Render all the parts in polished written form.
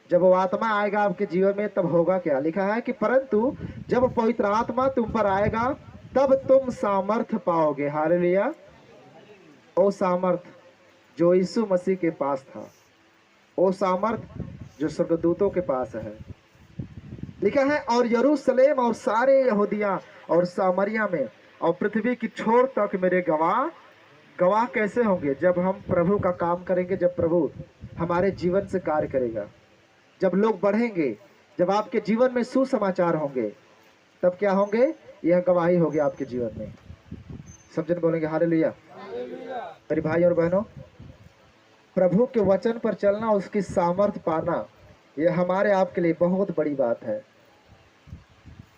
जब वो आत्मा आएगा आपके जीवन में तब होगा क्या, लिखा है कि परंतु जब पवित्र आत्मा तुम पर आएगा तब तुम सामर्थ पाओगे। हालेलुया। वो सामर्थ जो यीशु मसीह के पास था, वो सामर्थ जो स्वर्गदूतों के पास है। लिखा है और यरूशलेम और सारे यहूदिया और सामरिया में और पृथ्वी की छोर तक मेरे गवाह। गवाह कैसे होंगे? जब हम प्रभु का काम करेंगे, जब प्रभु हमारे जीवन से कार्य करेगा, जब लोग बढ़ेंगे, जब आपके जीवन में सुसमाचार होंगे, तब क्या होंगे? यह गवाही होगी आपके जीवन में। सब जन बोलेंगे हालेलुया। मेरे भाई और बहनों, प्रभु के वचन पर चलना, उसकी सामर्थ्य पाना, यह हमारे आपके लिए बहुत बड़ी बात है।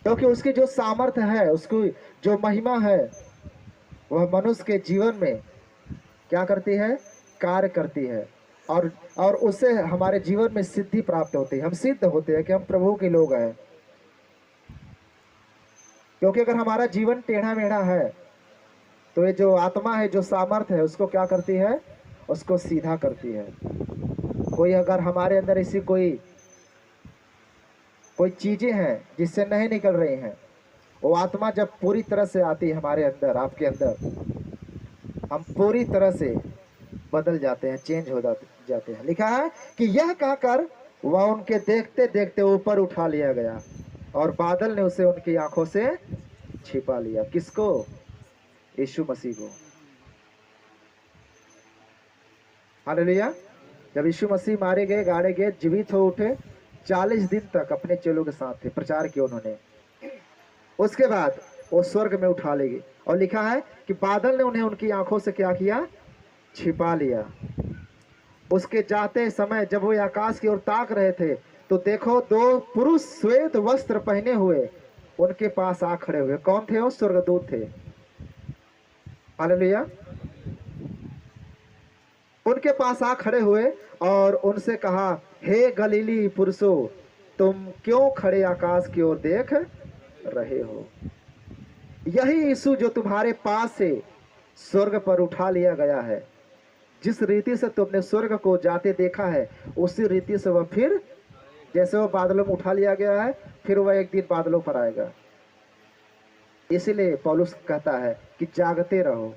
क्योंकि उसकी जो सामर्थ्य है, उसकी जो महिमा है, वह मनुष्य के जीवन में क्या करती है? कार्य करती है। और उससे हमारे जीवन में सिद्धि प्राप्त होती है। हम सिद्ध होते हैं कि हम प्रभु के लोग हैं। क्योंकि अगर हमारा जीवन टेढ़ा मेढ़ा है तो ये जो आत्मा है, जो सामर्थ्य है, उसको क्या करती है? उसको सीधा करती है। कोई अगर हमारे अंदर ऐसी कोई चीजें हैं जिससे नहीं निकल रही हैं, वो आत्मा जब पूरी तरह से आती है हमारे अंदर, आपके अंदर, हम पूरी तरह से बदल जाते हैं, चेंज हो जाते हैं। लिखा है कि यह कहकर वह उनके देखते देखते ऊपर उठा लिया गया और बादल ने उसे उनकी आंखों से छिपा लिया। किसको? यीशु मसीह को। हालेलुया। जब यीशु मसीह मारे गए, गाड़े गए, जीवित हो उठे, 40 दिन तक अपने चेलों के साथ थे, प्रचार किया उन्होंने। उसके बाद वो स्वर्ग में उठा ले गए और लिखा है कि बादल ने उन्हें उनकी आंखों से क्या किया? छिपा लिया। उसके जाते समय जब वो आकाश की ओर ताक रहे थे तो देखो, 2 पुरुष श्वेत वस्त्र पहने हुए उनके पास आ खड़े हुए। कौन थे वो? स्वर्गदूत थे। हालेलुया। उनके पास आ खड़े हुए और उनसे कहा, हे गलीली पुरुषों, तुम क्यों खड़े आकाश की ओर देख रहे हो? यही यीशु जो तुम्हारे पास से स्वर्ग पर उठा लिया गया है, जिस रीति से तुमने स्वर्ग को जाते देखा है, उसी रीति से वह फिर, जैसे वह बादलों में उठा लिया गया है, फिर वह एक दिन बादलों पर आएगा। इसीलिए पौलुस कहता है कि जागते रहो।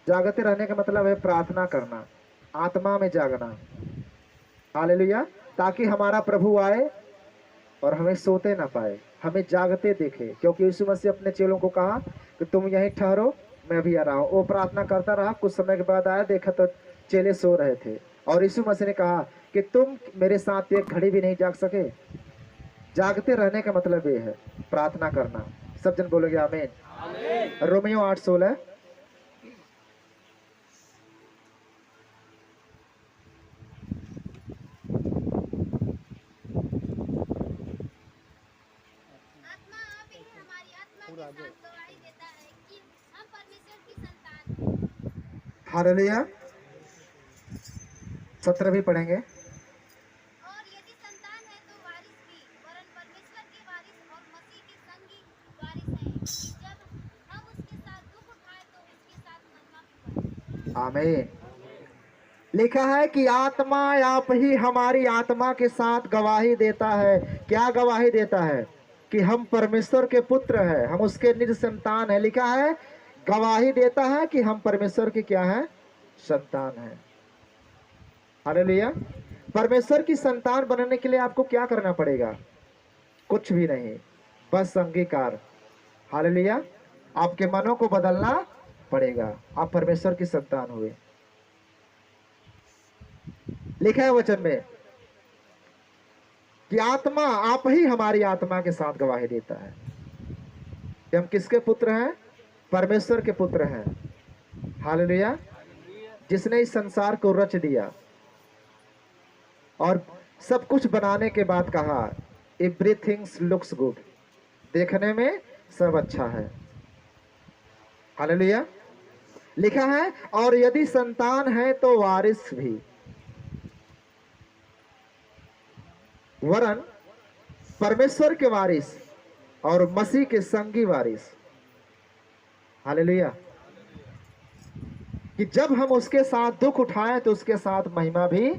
जागते रहने का मतलब है प्रार्थना करना, आत्मा में जागना। हालेलुया। ताकि हमारा प्रभु आए और हमें सोते ना पाए, हमें जागते देखे। क्योंकि यीशु मसीह अपने चेलों को कहा कि तुम यहीं ठहरो, मैं भी आ रहा हूँ। वो प्रार्थना करता रहा, कुछ समय के बाद आया, देखा तो चेले सो रहे थे। और यीशु मसीह ने कहा कि तुम मेरे साथ एक घड़ी भी नहीं जाग सके। जागते रहने का मतलब ये है प्रार्थना करना। सब जन बोलोगे आमीन। रोमियो 8:16। हालेलुया। 17 भी पढ़ेंगे। और यदि संतान है तो वारिस भी, वरन परमेश्वर के वारिस और मसीह के संगी वारिस हैं, कि जब हम उसके साथ दुख उठाए तो उसके साथ महिमा भी पाए। आमीन। लिखा है कि आत्मा आप ही हमारी आत्मा के साथ गवाही देता है। क्या गवाही देता है? कि हम परमेश्वर के पुत्र हैं, हम उसके निज संतान हैं। लिखा है गवाही देता है कि हम परमेश्वर के क्या है? संतान हैं। हालेलुया। परमेश्वर की संतान बनने के लिए आपको क्या करना पड़ेगा? कुछ भी नहीं, बस अंगीकार। हालेलुया। आपके मनों को बदलना पड़ेगा, आप परमेश्वर की संतान हुए। लिखा है वचन में कि आत्मा आप ही हमारी आत्मा के साथ गवाही देता है कि हम किसके पुत्र हैं? परमेश्वर के पुत्र हैं। हालेलुया। जिसने इस संसार को रच दिया और सब कुछ बनाने के बाद कहा, एवरीथिंग्स लुक्स गुड, देखने में सब अच्छा है। हालेलुया। लिखा है और यदि संतान है तो वारिस भी, वरन परमेश्वर के वारिस और मसीह के संगी वारिस। हालेलुया। कि जब हम उसके साथ दुख उठाएं तो उसके साथ महिमा भी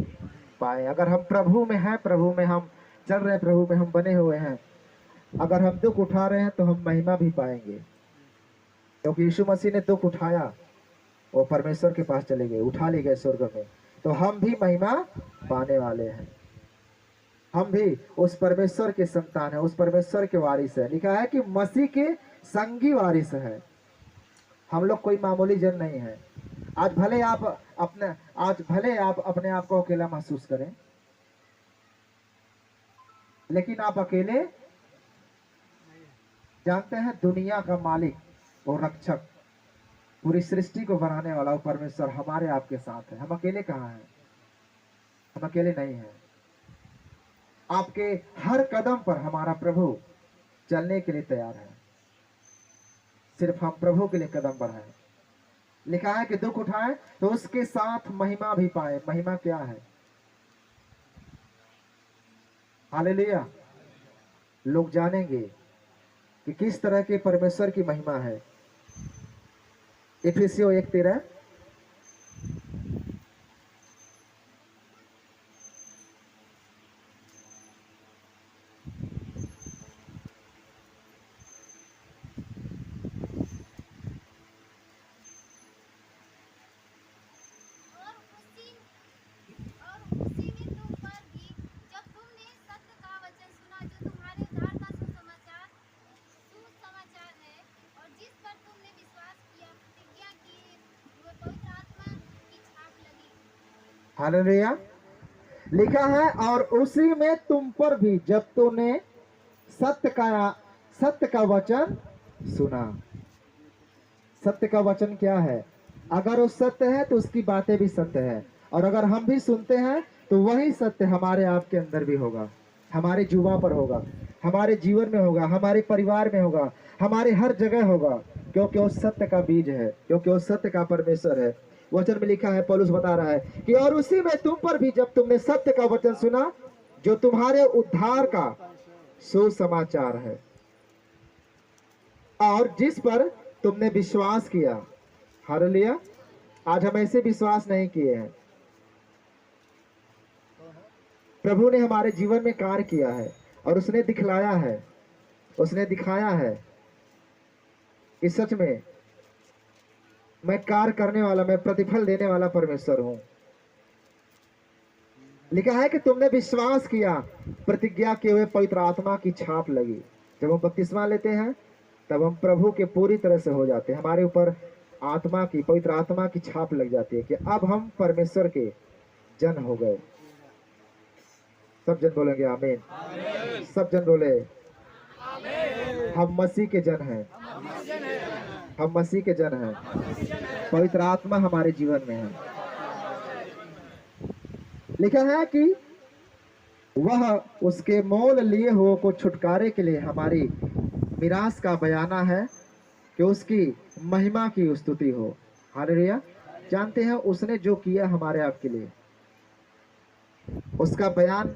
पाए। अगर हम प्रभु में हैं, प्रभु में हम चल रहे हैं, प्रभु में हम बने हुए हैं, अगर हम दुख उठा रहे हैं तो हम महिमा भी पाएंगे, क्योंकि यीशु मसीह ने दुख उठाया, वो परमेश्वर के पास चले गए, उठा ले गए स्वर्ग में। तो हम भी महिमा पाने वाले हैं, हम भी उस परमेश्वर के संतान है, उस परमेश्वर के वारिस है। लिखा है कि मसीह के संगी वारिस है। हम लोग कोई मामूली जन नहीं है। आज भले आप अपने आप को अकेला महसूस करें, लेकिन आप अकेले जानते हैं दुनिया का मालिक और रक्षक, पूरी सृष्टि को बनाने वाला वो परमेश्वर हमारे आपके साथ है। हम अकेले कहाँ हैं? हम अकेले नहीं हैं। आपके हर कदम पर हमारा प्रभु चलने के लिए तैयार है, सिर्फ हम प्रभु के लिए कदम बढ़ाएं। लिखा है कि दुख उठाएं तो उसके साथ महिमा भी पाए। महिमा क्या है? हालेलुया। लोग जानेंगे कि किस तरह के परमेश्वर की महिमा है। इफिसियों 1:13। और उसी में तुम पर भी जब तुमने सत्य का वचन सुना, जो तुम्हारे उद्धार का सुसमाचार है, और जिस पर तुमने विश्वास किया, प्रतिज्ञा की हुए पवित्र आत्मा की छाप लगी। हालेलुया। लिखा है और उसी में तुम पर भी जब तूने सत्य का वचन सुना। सत्य का वचन क्या है? अगर वो सत्य है तो उसकी बातें भी सत्य है, और अगर हम भी सुनते हैं तो वही सत्य हमारे आपके अंदर भी होगा, हमारे जुबा पर होगा, हमारे जीवन में होगा, हमारे परिवार में होगा, हमारे हर जगह होगा, क्योंकि वो सत्य का बीज है, क्योंकि वो सत्य का परमेश्वर है। वचन में लिखा है, पौलुस बता रहा है कि और उसी में तुम पर भी जब तुमने सत्य का वचन सुना, जो तुम्हारे उद्धार का सुसमाचार है, और जिस पर तुमने विश्वास किया। हालेलुया। आज हम ऐसे विश्वास नहीं किए हैं। प्रभु ने हमारे जीवन में कार्य किया है और उसने दिखलाया है, उसने दिखाया है कि सच में मैं कार्य करने वाला, मैं प्रतिफल देने वाला परमेश्वर हूं। लिखा है कि तुमने विश्वास किया, प्रतिज्ञा किए हुए पवित्र आत्मा की छाप लगी। जब हम बपतिस्मा लेते हैं तब हम प्रभु के पूरी तरह से हो जाते हैं, हमारे ऊपर आत्मा की, पवित्र आत्मा की छाप लग जाती है कि अब हम परमेश्वर के जन हो गए। सब जन बोलेंगे आमीन। सब जन बोले हम मसीह के जन हैं, हम मसीह के जन हैं। पवित्र आत्मा हमारे जीवन में है। लिखा है कि वह उसके मोल लिए हुए को छुटकारे के लिए हमारी मिरास का बयाना है, कि उसकी महिमा की स्तुति हो। हालेलुया। जानते हैं उसने जो किया हमारे आपके लिए, उसका बयान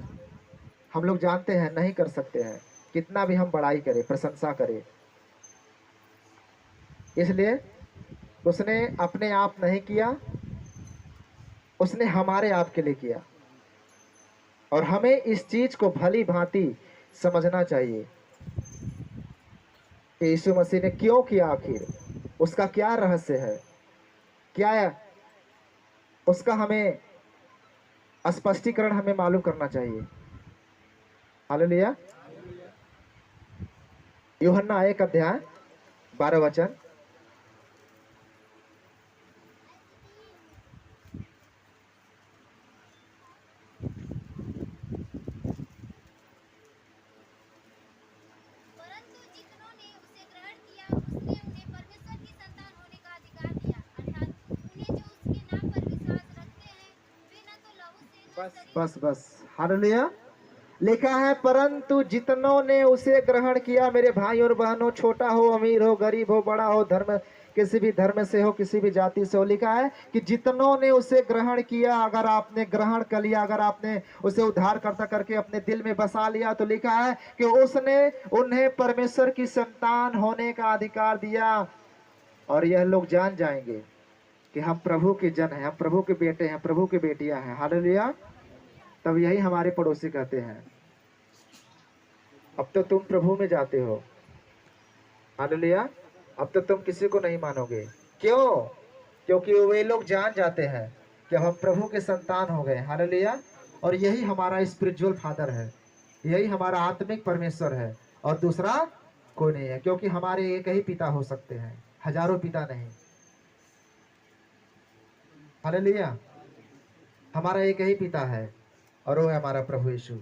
हम लोग जानते हैं, नहीं कर सकते हैं, कितना भी हम बड़ाई करें, प्रशंसा करें। इसलिए उसने अपने आप नहीं किया, उसने हमारे आप के लिए किया। और हमें इस चीज को भली भांति समझना चाहिए कि यीशु मसीह ने क्यों किया, आखिर उसका क्या रहस्य है, क्या है उसका हमें स्पष्टीकरण हमें मालूम करना चाहिए। हालेलुया। यूहन्ना 1:12। परंतु जितनों ने उसे ग्रहण किया, उसने उन्हें परमेश्वर की संतान होने का अधिकार दिया, अर्थात उन्हें जो उसके नाम पर विश्वास रखते हैं, वे न तो लहू से न बस शरीर बस बस। हालेलुया। लिखा है परंतु जितनों ने उसे ग्रहण किया। मेरे भाई और बहनों, छोटा हो, अमीर हो, गरीब हो, बड़ा हो, धर्म किसी भी धर्म से हो, किसी भी जाति से हो, लिखा है कि जितनों ने उसे ग्रहण किया। अगर आपने ग्रहण कर लिया, अगर आपने उसे उद्धारकर्ता करके अपने दिल में बसा लिया, तो लिखा है कि उसने उन्हें परमेश्वर की संतान होने का अधिकार दिया। और यह लोग जान जाएंगे कि हम प्रभु के जन हैं, हम प्रभु के बेटे हैं, प्रभु की बेटियां हैं। हालेलुया। तब यही हमारे पड़ोसी कहते हैं अब तो तुम प्रभु में जाते हो। हालेलुया। अब तो तुम किसी को नहीं मानोगे। क्यों? क्योंकि वे लोग जान जाते हैं कि हम प्रभु के संतान हो गए। हालेलुया। और यही हमारा स्पिरिचुअल फादर है, यही हमारा आत्मिक परमेश्वर है, और दूसरा कोई नहीं है। क्योंकि हमारे एक ही पिता हो सकते हैं, हजारों पिता नहीं। हालेलुया। हमारा एक ही पिता है और वो है हमारा प्रभु यीशु।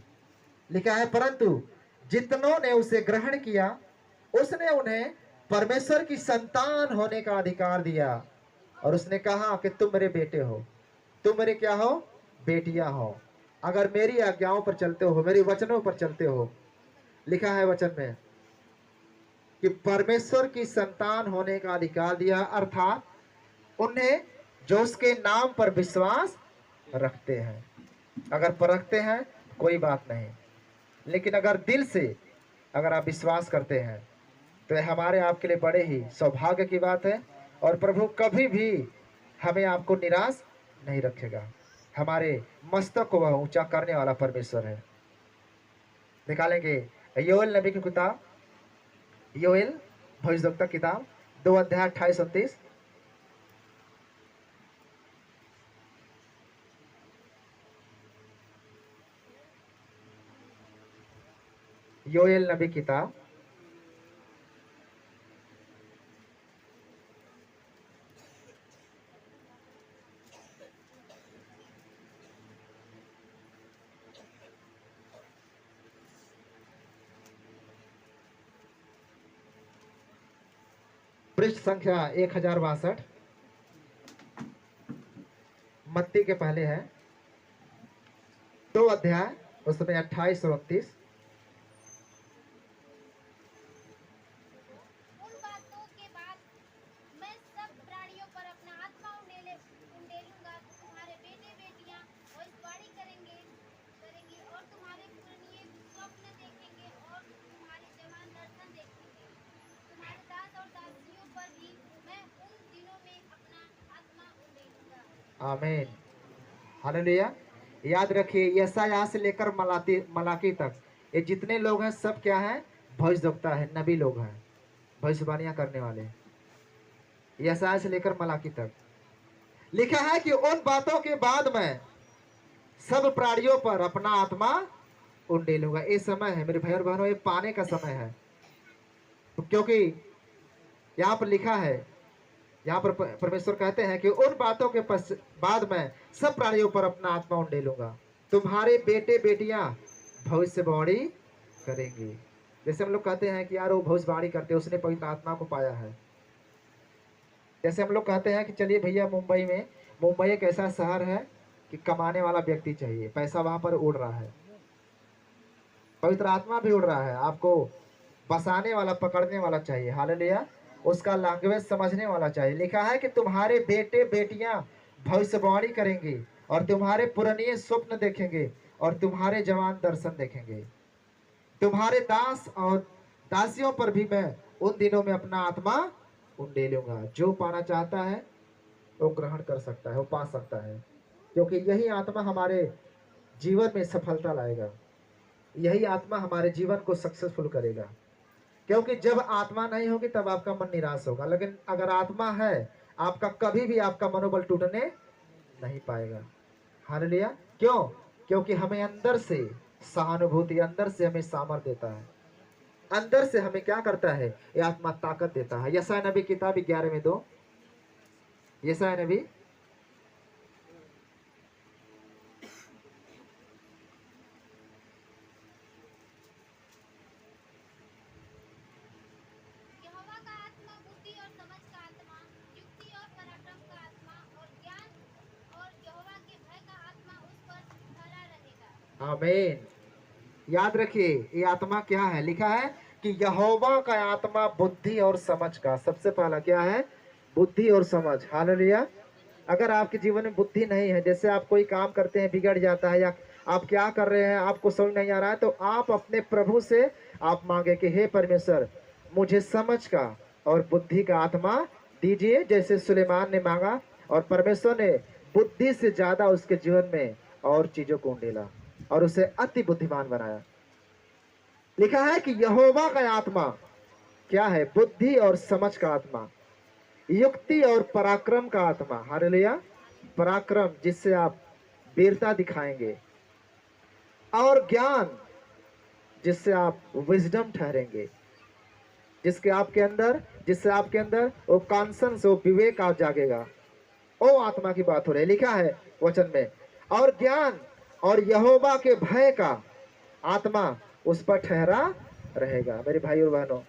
लिखा है परंतु जितनों ने उसे ग्रहण किया उसने उन्हें परमेश्वर की संतान होने का अधिकार दिया। और उसने कहा कि तुम मेरे बेटे हो, तुम मेरे क्या हो? बेटियां हो, अगर मेरी आज्ञाओं पर चलते हो, मेरी वचनों पर चलते हो। लिखा है वचन में कि परमेश्वर की संतान होने का अधिकार दिया, अर्थात उन्हें जो उसके नाम पर विश्वास रखते हैं। अगर परखते हैं कोई बात नहीं, लेकिन अगर दिल से अगर आप विश्वास करते हैं तो यह हमारे आपके लिए बड़े ही सौभाग्य की बात है। और प्रभु कभी भी हमें आपको निराश नहीं रखेगा। हमारे मस्तक को वह ऊंचा करने वाला परमेश्वर है। निकालेंगे योएल नबी की किताब, योएल भविष्यवक्ता किताब 2 अध्याय 28-29। योएल नबी किताब पृष्ठ संख्या 1062, मत्ती के पहले है 2 अध्याय, उसमें 28 और 29। उन बातों के बाद मैं सब प्राणियों पर अपना आत्मा उंडेलूंगा। तुम्हारे बेटे बेटियां भविष्यवाणी करेंगी और तुम्हारे पुरनिये स्वप्न देखेंगे और तुम्हारे जवान दर्शन देखेंगे। तुम्हारे दास और दासियों पर भी मैं उन दिनों में अपना आत्मा उंडेलूंगा। आमीन। हालेलुया। याद रखिए यशायाह से लेकर मलाकी तक ये जितने लोग हैं सब क्या हैं? भविष्यवक्ता है, नबी लोग हैं, भविष्यवाणियां करने वाले। यशायाह से लेकर मलाकी तक लिखा है कि उन बातों के बाद मैं सब प्राणियों पर अपना आत्मा उंडेलूंगा। ये समय है मेरे भाई और बहनों, ये पाने का समय है। तो क्योंकि यहाँ पर लिखा है, यहाँ पर परमेश्वर कहते हैं कि उन बातों के बाद मैं सब प्राणियों पर अपना आत्मा उंडेलूंगा। तुम्हारे बेटे बेटियां भविष्यवाणी करेंगे। जैसे हम लोग कहते हैं कि यार वो भविष्यवाणी करते हैं, उसने पवित्र आत्मा को पाया है। जैसे हम लोग कहते हैं कि चलिए भैया मुंबई एक ऐसा शहर है कि कमाने वाला व्यक्ति चाहिए, पैसा वहां पर उड़ रहा है, पवित्र आत्मा भी उड़ रहा है, आपको बसाने वाला पकड़ने वाला चाहिए। हालेलुया। उसका लैंग्वेज समझने वाला चाहिए। लिखा है कि तुम्हारे बेटे बेटियां भविष्यवाणी करेंगे और तुम्हारे पुरनिये स्वप्न देखेंगे और तुम्हारे जवान दर्शन देखेंगे। तुम्हारे दास और दासियों पर भी मैं उन दिनों में अपना आत्मा उंडेलूंगा। जो पाना चाहता है वो ग्रहण कर सकता है, वो पा सकता है, क्योंकि यही आत्मा हमारे जीवन में सफलता लाएगा, यही आत्मा हमारे जीवन को सक्सेसफुल करेगा। क्योंकि जब आत्मा नहीं होगी तब आपका मन निराश होगा, लेकिन अगर आत्मा है आपका कभी भी आपका मनोबल टूटने नहीं पाएगा। हालेलुया। क्यों? क्योंकि हमें अंदर से सहानुभूति, अंदर से हमें सामर्थ्य देता है, अंदर से हमें क्या करता है? ये आत्मा ताकत देता है। यशायाह नबी किताब 11:2, यशायाह नबी यहोवा का आत्मा बुद्धि और समझ का आत्मा, युक्ति और पराक्रम का आत्मा और ज्ञान और यहोवा के भय का आत्मा उस पर ठहरा रहेगा। आमीन। याद रखिए ये आत्मा क्या है? लिखा है कि यहोवा का आत्मा बुद्धि और समझ का। सबसे पहला क्या है? बुद्धि और समझ। हालेलुया। अगर आपके जीवन में बुद्धि नहीं है, जैसे आप कोई काम करते हैं बिगड़ जाता है, या आप क्या कर रहे हैं आपको समझ नहीं आ रहा है, तो आप अपने प्रभु से आप मांगे कि हे परमेश्वर मुझे समझ का और बुद्धि का आत्मा दीजिए, जैसे सुलेमान ने मांगा और परमेश्वर ने बुद्धि से ज्यादा उसके जीवन में और चीजों को उंडेला। और उसे अति बुद्धिमान बनाया। लिखा है कि यहोवा का आत्मा क्या है? बुद्धि और समझ का आत्मा, युक्ति और पराक्रम का आत्मा। हालेलुया। पराक्रम जिससे आप वीरता दिखाएंगे, और ज्ञान जिससे आप विजडम ठहरेंगे, जिससे आपके अंदर वो कॉन्शंस, वो विवेक आ जागेगा। ओ आत्मा की बात हो रही है, लिखा है वचन में। और ज्ञान और यहोवा के भय का आत्मा उस पर ठहरा रहेगा। मेरे भाई और बहनों,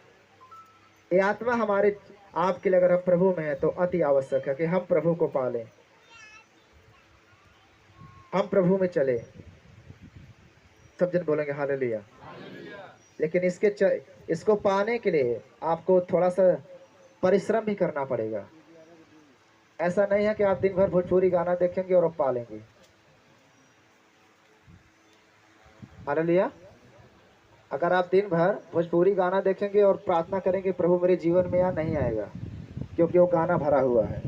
ये आत्मा हमारे आपके लिए अगर हम प्रभु में है तो अति आवश्यक है कि हम प्रभु को पालें, हम प्रभु में चले। सब जन बोलेंगे हालेलुया। लेकिन इसको पाने के लिए आपको थोड़ा सा परिश्रम भी करना पड़ेगा। ऐसा नहीं है कि आप दिन भर भोजपुरी गाना देखेंगे और अब पालेंगे। हालेलुया। अगर आप दिन भर भोजपुरी गाना देखेंगे और प्रार्थना करेंगे प्रभु मेरे जीवन में, या नहीं आएगा, क्योंकि वो गाना भरा हुआ है।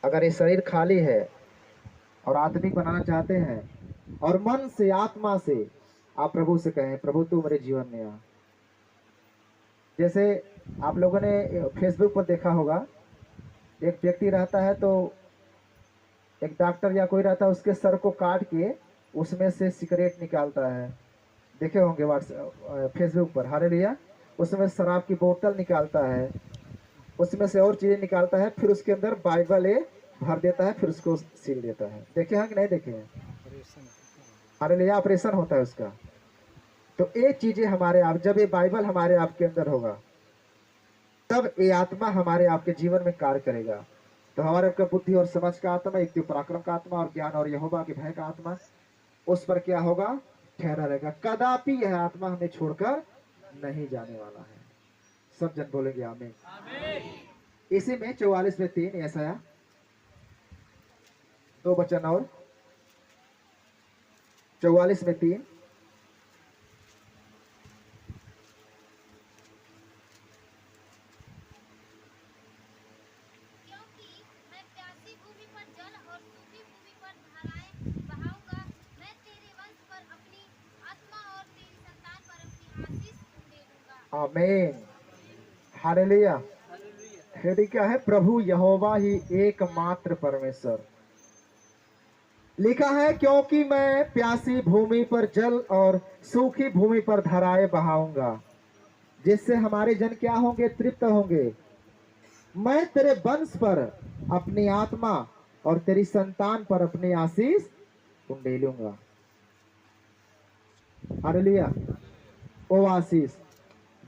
अगर ये शरीर खाली है और आत्मिक बनाना चाहते हैं, और मन से आत्मा से आप प्रभु से कहें प्रभु तू मेरे जीवन में आ। जैसे आप लोगों ने फेसबुक पर देखा होगा, एक व्यक्ति रहता है तो एक डॉक्टर या कोई रहता है, उसके सर को काट के उसमें से सिगरेट निकालता है। देखे होंगे व्हाट्सएप फेसबुक पर। हालेलुया। उसमें शराब की बोतल निकालता है, उसमें से और चीज़ें निकालता है, फिर उसके अंदर बाइबल भर देता है, फिर उसको सील देता है। देखे हैं कि नहीं देखे हैं? हालेलुया। ऑपरेशन होता है उसका। तो ये चीज़ें हमारे आप, जब ये बाइबल हमारे आपके अंदर होगा तब ये आत्मा हमारे आपके जीवन में कार्य करेगा। तो हमारे आपका बुद्धि और समझ का आत्मा, एक तो पराक्रम का आत्मा और ज्ञान और यहोवा के भय का आत्मा उस पर क्या होगा? ठहरा रहेगा। कदापि यह आत्मा हमें छोड़कर नहीं जाने वाला है। सब जन बोलेंगे आमीन। इसी में 44 में 3 ऐसा 2 वचन और 44 में 3 क्योंकि मैं प्यासी भूमि पर जल और सूखी भूमि पर धाराएं बहाऊंगा। मैं तेरे वंश पर अपनी आत्मा और तेरी संतान पर अपनी आशीष दे दूंगा। आमीन। हालेलुया। हेडी क्या है? प्रभु यहोवा ही एकमात्र परमेश्वर। लिखा है क्योंकि मैं प्यासी भूमि पर जल और सूखी भूमि पर धाराएं बहाऊंगा, जिससे हमारे जन क्या होंगे? तृप्त होंगे। मैं तेरे वंश पर अपनी आत्मा और तेरी संतान पर अपनी आशीष उंडेलूंगा। हालेलुया। ओ आशीष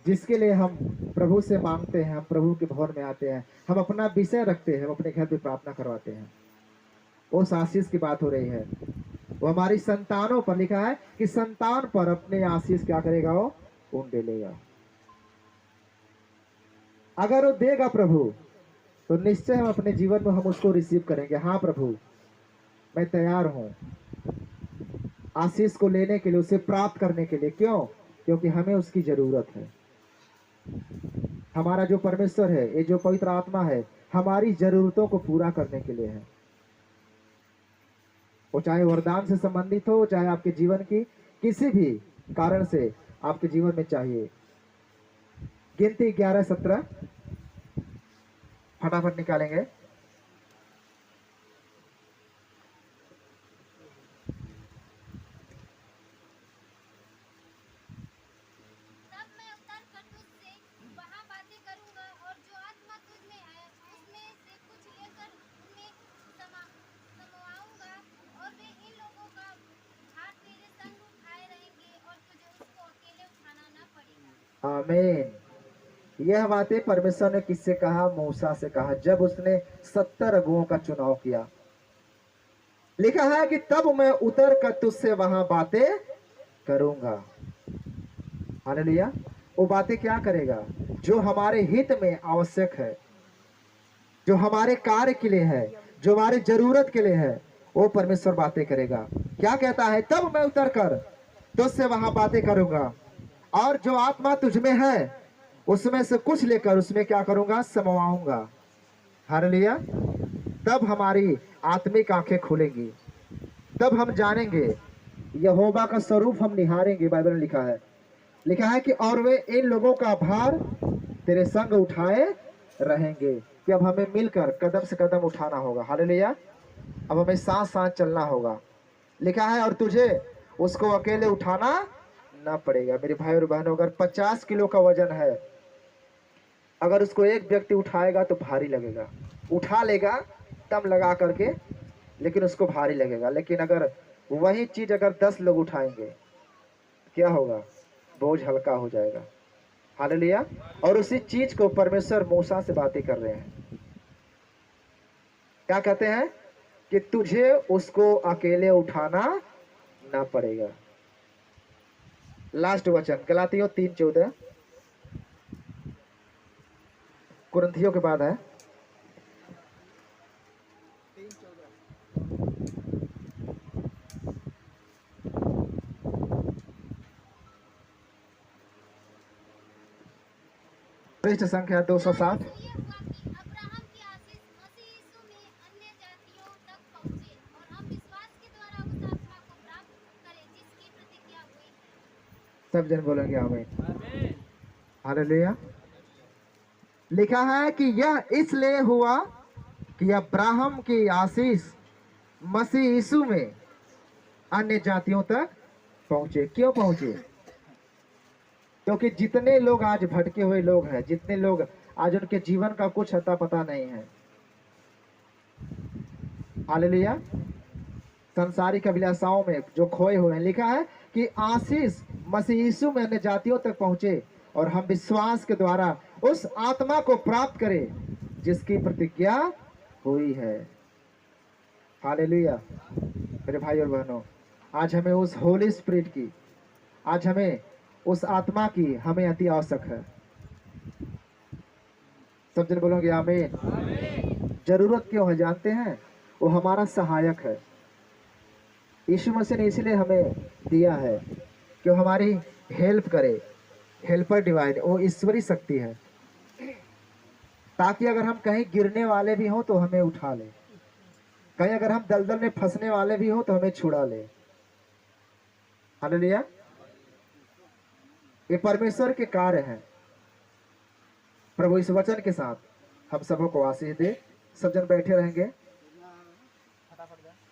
जिसके लिए हम प्रभु से मांगते हैं, हम प्रभु के भवन में आते हैं, हम अपना विषय रखते हैं, हम अपने घर में प्रार्थना करवाते हैं, उस आशीष की बात हो रही है। वो हमारी संतानों पर, लिखा है कि संतान पर अपने आशीष क्या करेगा? वो उंडेलेगा। अगर वो देगा प्रभु तो निश्चय हम अपने जीवन में हम उसको रिसीव करेंगे। हाँ प्रभु मैं तैयार हूँ आशीष को लेने के लिए, उसे प्राप्त करने के लिए। क्यों? क्योंकि हमें उसकी जरूरत है। हमारा जो परमेश्वर है, ये जो पवित्र आत्मा है, हमारी जरूरतों को पूरा करने के लिए है। वो चाहे वरदान से संबंधित हो, चाहे आपके जीवन की किसी भी कारण से आपके जीवन में चाहिए। गिनती 11:17 फटाफट निकालेंगे। तब मैं उतर कर तुझसे वहाँ बातें करूंगा, और जो आत्मा तुझ में है उसमें से कुछ लेकर उनमें समाऊंगा, और वे इन लोगों का भार तेरे संग उठाए रहेंगे, और तुझे उसको अकेले उठाना न पड़ेगा। आमीन। यह बातें परमेश्वर ने किससे कहा? मूसा से कहा, जब उसने 70 अगुओं का चुनाव किया। लिखा है कि तब मैं उतर कर तुझसे वहां बातें करूंगा। हालेलुया। वो बातें क्या करेगा? जो हमारे हित में आवश्यक है, जो हमारे कार्य के लिए है, जो हमारे जरूरत के लिए है, वो परमेश्वर बातें करेगा। क्या कहता है? तब मैं उतर कर तुझसे वहां बातें करूंगा, और जो आत्मा तुझ में है उसमें से कुछ लेकर उसमें क्या करूंगा? समाऊंगा। हालेलुया। तब हमारी आत्मिक आंखें खुलेंगी, तब हम जानेंगे, यहोवा का स्वरूप हम निहारेंगे। बाइबल में लिखा है कि और वे इन लोगों का भार तेरे संग उठाए रहेंगे। कि अब हमें मिलकर कदम से कदम उठाना होगा। हालेलुया। अब हमें साथ साथ चलना होगा। लिखा है और तुझे उसको अकेले उठाना ना पड़ेगा। मेरे भाई और बहनों, अगर 50 किलो का वजन है, अगर उसको एक व्यक्ति उठाएगा तो भारी लगेगा, उठा लेगा दम लगा करके, लेकिन उसको भारी लगेगा। लेकिन अगर वही चीज अगर 10 लोग उठाएंगे, क्या होगा? बोझ हल्का हो जाएगा। हालेलुया। और उसी चीज को परमेश्वर मूसा से बातें कर रहे हैं। क्या कहते हैं? कि तुझे उसको अकेले उठाना ना पड़ेगा। लास्ट वचन गलातियों 3:14, कुरिन्थियों के बाद है। पृष्ठ संख्या 207। इसलिए हुआ कि अब्राहम की आशीष मसीह यीशु में अन्य जातियों तक पहुंचे और हम विश्वास के द्वारा उस आत्मा को प्राप्त करें जिसकी प्रतिज्ञा हुई है। सब जन बोलेंगे आमीन। हालेलुया। लिखा है कि यह इसलिए हुआ कि अब्राहम की आशीष मसीह यीशु में अन्य जातियों तक पहुंचे। क्यों पहुंचे? क्योंकि जितने लोग आज भटके हुए लोग हैं, जितने लोग आज उनके जीवन का कुछ अता पता नहीं है, हालेलुया, संसारिक अभिलाषाओं में जो खोए हुए हैं, लिखा है कि आशीष मसीह यीशु में अन्य जातियों तक पहुंचे और हम विश्वास के द्वारा उस आत्मा को प्राप्त करें जिसकी प्रतिज्ञा हुई है। हालेलुया। मेरे भाई और बहनों, आज हमें उस होली स्पिरिट की, आज हमें उस आत्मा की हमें अति आवश्यक है। सब जन बोलोगे आमीन। जरूरत क्यों है जानते हैं? वो हमारा सहायक है। यीशु मसीह ने इसलिए हमें दिया है कि वो हमारी हेल्प करे। हेल्पर डिवाइन, वो ईश्वरी शक्ति है, ताकि अगर हम कहीं गिरने वाले भी हों तो हमें उठा ले, कहीं अगर हम दलदल में फंसने वाले भी हों तो हमें छुड़ा ले। हालेलुया। ये परमेश्वर के कार्य हैं। प्रभु इस वचन के साथ हम सबों को आशीष दे। सब जन बैठे रहेंगे।